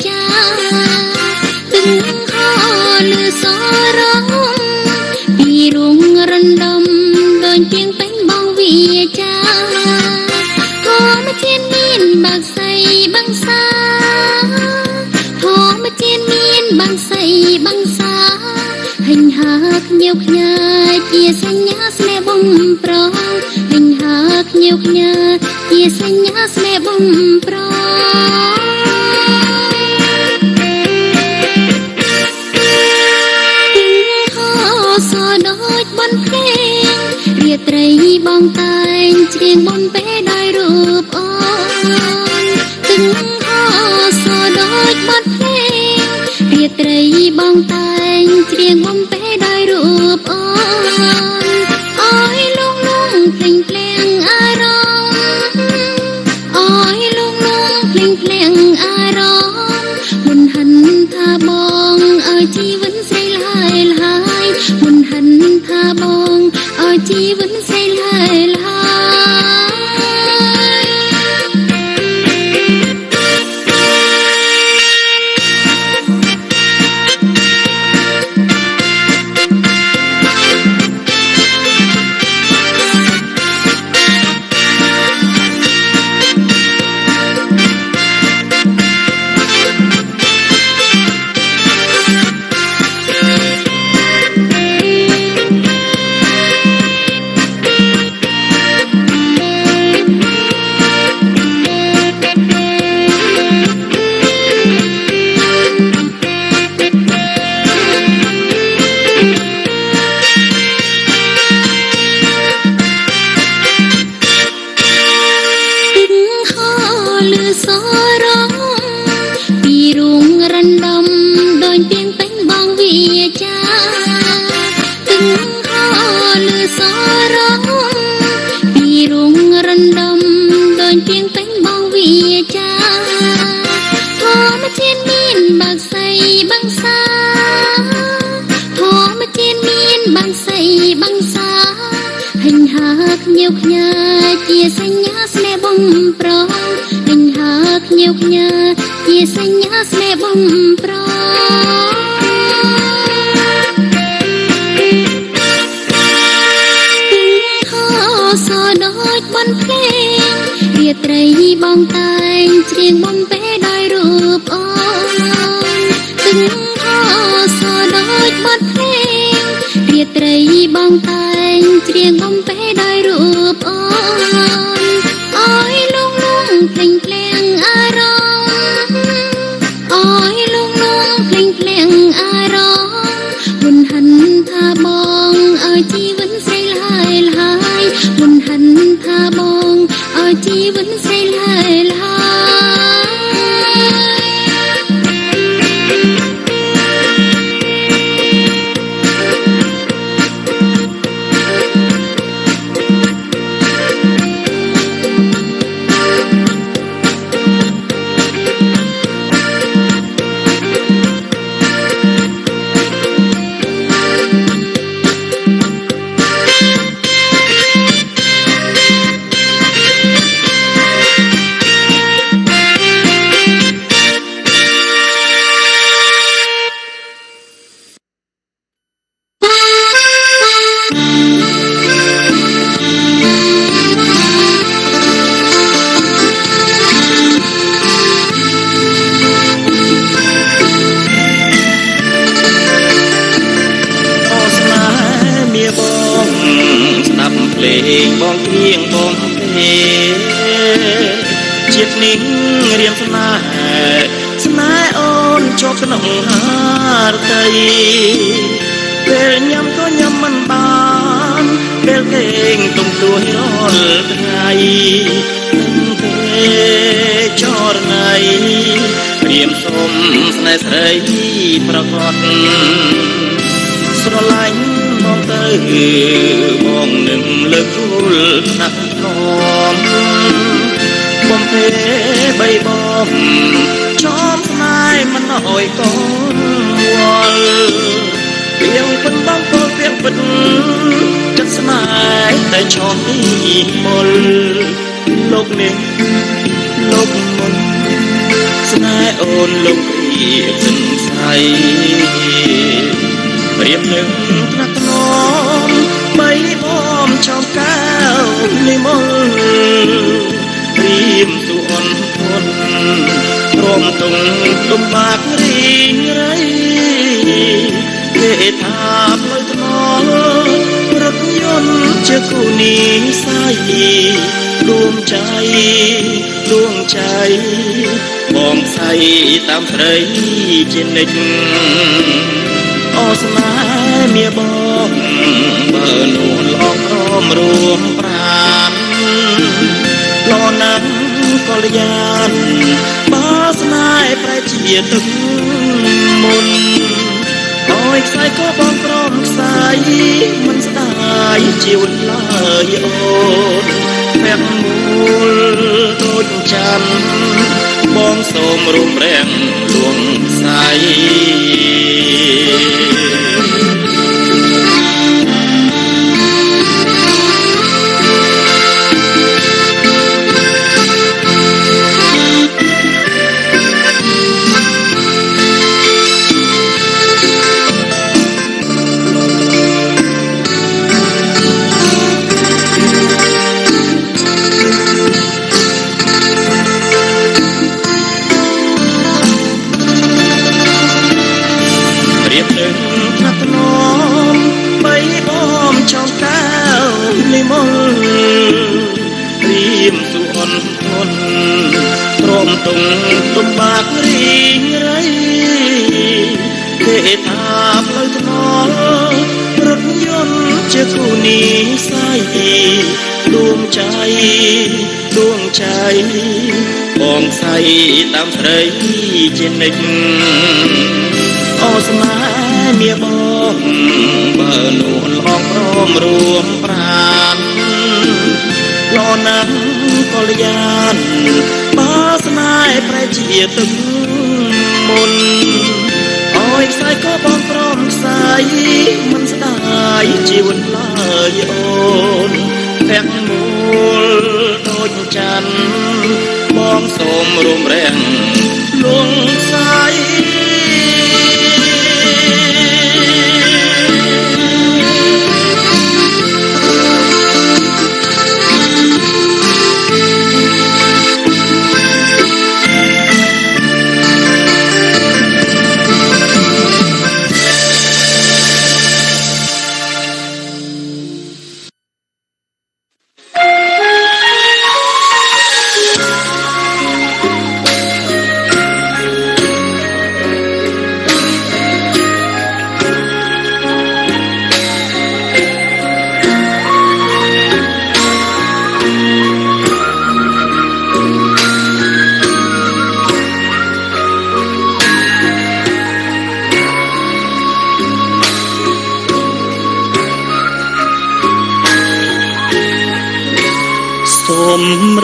ចាទឹកខលឺសរងពីរួងរំដំដូចទៀងពេញបងវាចាធម្មជាតិមានបាក់សៃបាំងសាធម្មជាតិមានបាំងសៃបាំងសាហិញហាខ្ញៀវខ្ញាជាសញ្ញាស្នេហ៍បំប្រងហិញហាខ្ញៀវខ្ញាជាសញ្ញាស្នេហ៍បំប្រងសដូចបនភ្លេងរាត្រីបងតែងច្រៀងបនពេដោយរូបអូនទឹកហោសដូចបនភ្លេងរាត្រីបងតែងច្រៀងបនពេដោយរូបអូនអើយលងលងភ្លេងភ្លេងអារម្មណ៍អើយលងលងភ្លេងភ្លេងអារម្មណ៍មុនហិនថាបងឲ្យជីវិតស្រីឡាយឡាយមុនហិនថាបងឲ្យជីវិតស្រីឡាយឡាសរងពីរួងរំដំដូចទៀងពេញបងវាចាទឹកហោលឺសរងពីរួងរំដំដូចទៀងពេញបងវាចាធម្មជាតិមានបាក់សៃបាំងសាធម្មជាតិមានបាំងសៃបាំងសាហិញហាខ្ញៀវខ្ញាជាសញ្ញាស្នេហ៍បំប្រងហិញហាខ្ញៀវខ្ញាជាសញ្ញាស្នេហ៍បំប្រងសដូចបនភ្លេងរាត្រីបងតែងច្រៀងបំពេដោយរូបអូនទឹកហោសដូចបនភ្លេងរាត្រីបងតែងច្រៀងបំពេដោយរូបអូនអើយលងលងភ្លេងភ្លេងអារម្មណ៍អើយលងលងភ្លេងភ្លេងអារម្មណ៍មុនហិនថាបងឲ្យជីវិតស្រីឡាយឡាយមុនហិនថាបងឲ្យជីវិតស្រីឡាយឡាបងគៀងបងទេជាតិនេះរៀមស្នេហ៍អូនជាប់ក្នុងហារតីពេលញ៉ាំក៏ញ៉ាំមិនបានពេលគេងទុំទួយរាល់ថ្ងៃពេលចរណៃរៀមសុំស្នេហ៍ស្រីប្រកបស្រឡាញ់បងទៅបងនឹងលើកគូលណាស់នំបំពេបីបងចំស្នេហ៍មិនអើយកូនវល់ពីងពិនបងពោលពីងពិនចិត្តស្នេហ៍តែឈប់ទីមុលលោកនេះលោកមុនស្ ណែអូនលោកព្រៀបសង្ស័យព្រៀបនឹងថ្នាក់ថ្នមបីបំចំកៅនិមលព្រៀបសុអន់ធនរំទងលំបាករីងរៃគេថាផ្លូវថ្នល់រថយន្តជាគូនីស័យដួងใจបងស្អីតាមស្រីជានិច្ចអូស្នេហ៍មាបងបើនួនឡងរមរួមប្រានលណាំកលយានបើស្នេហ៍ប្រែជាទឹកមុនអើយខ្សែក៏បងព្រមខ្សែមិនស្ដាយជីវិតឡើយអូនពាក់មូលដូចច័ន្ទបងសូមរួមរាំងលួងផ្សាយទងលំបាករីងរៃគេថាផ្លូវថ្នល់រថយន្តជាគូនីស័យដួងใจបងស្អីតាមស្រីជានិច្ចអូស្នេហ៍មាបងបើនួនឡងព្រមរួមប្រានលណាំកលយានបើស្នេហ៍ប្រែជាទឹកមុនអើយខ្សែក៏បងព្រមខ្សែមិនស្ដាយជីវិតឡើយអូនពាក់មូលដូចច័ន្ទបងសូមរួមរាំងលួងខ្សែ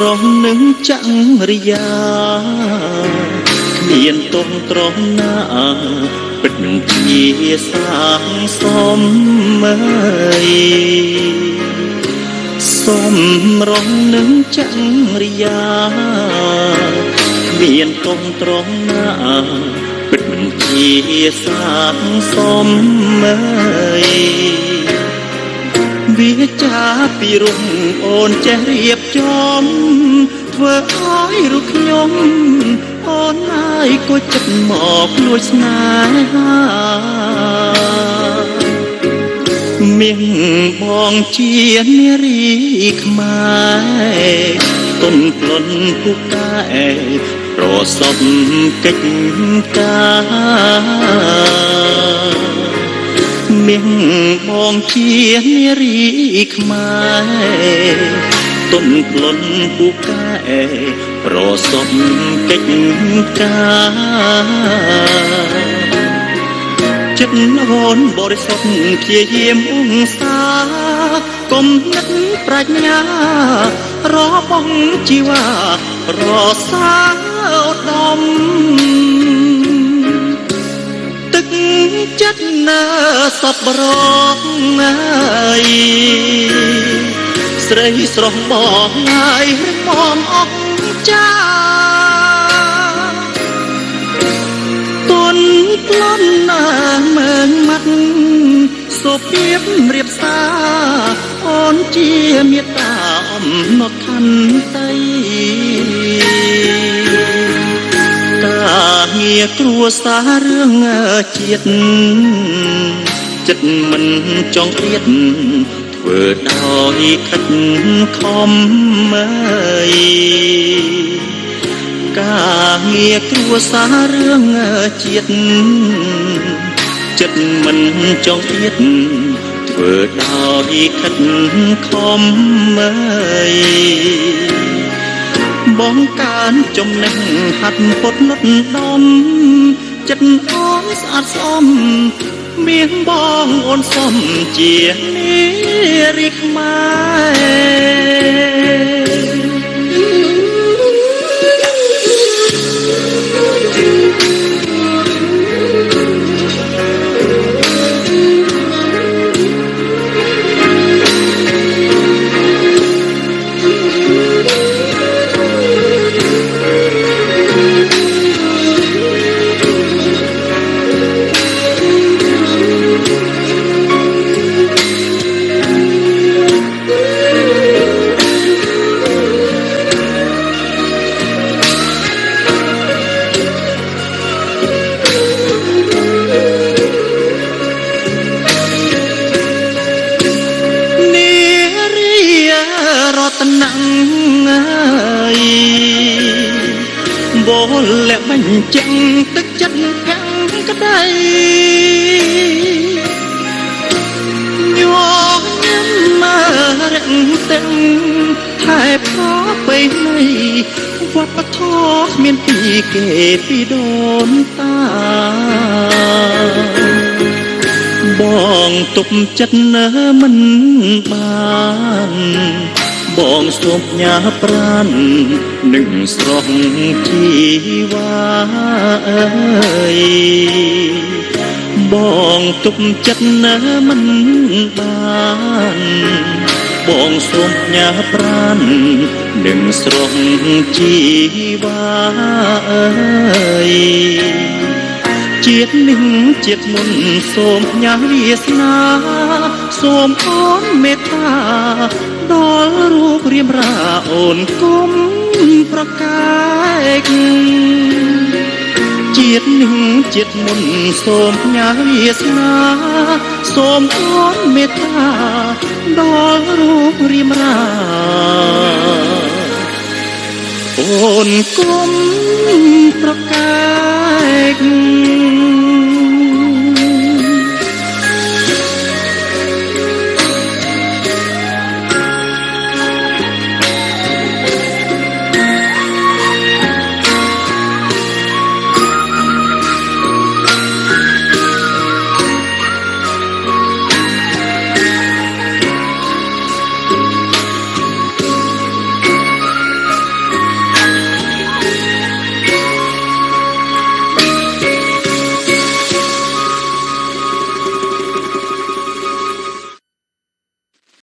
រងនឹងចង្រិយាមានទុំត្រង់ណាពិតនឹងជាសាងសមមើយសមរងនឹងចង្រិយាមានទុំត្រង់ណាពិតនឹងជាសាងសមមើយវាចាពីរុំអូនចេះរៀបចំធ្វើឲ្យរូបខ្ញុំអូនហើយក៏ចិត្តមកលួចស្នេហាមានបងជានារីខ្មែរទុនផ្លន់ពូកែប្រសពកិច្ចការមានបងជានារីខ្មែរទុនផ្លន់ពូកែប្រសពកិច្ចការចិត្តអូនបរិសុទ្ធព្យាយាមអង្សាគំនិតប្រាជ្ញារបងជីវ៉ារសាឧត្តមទឹកចិត្តណាសពរងហើយ ស្រីស្រស់បងហើយរមមអង្ចា លន់ណាមើងមាត់សុភាពរៀបសាអូនជាមេត្តាអំណត់ខន្តីការងារគ្រួសាររឿងជាតិចិត្តមិនចង់ព្រៀតធ្វើដោយខិតខំមើលការងារគ្រួសាររឿងជាតិចិត្តមិនចង់ព្រៀតធ្វើដោយខិតខំមើលបងកានចំណេះហាត់ពុតលត់ដំចិត្តអូនស្អាតស្អំមានបងអូនសំជានារីរតនាបូលលាក់បញ្ចេញទឹកចិត្តកាំងក្ដីញ័រញ៉ាំមើរឹងទាំងថែផោបីនៃវត្តបធរគ្មានពីគេពីដូនតាបងទុកចិត្តនៅមិនបានបងសូមញ៉ាប្រាននឹងស្រស់ជីវ៉ាអើយបងទុកចិត្តនៅមិនបានបងសូមញ៉ាប្រាននឹងស្រស់ជីវ៉ាអើយជាតិនឹងជាតិមុនសូមញ៉ាវាសនាសូមអូនមេត្តាដល់រូបរាមរាអូនគុំប្រកាយជាតិនឹងជាតិមុនសូមញ៉ាវាសនាសូមអូនមេត្តាដល់រូបរាមរាអូនគុំប្រកាយ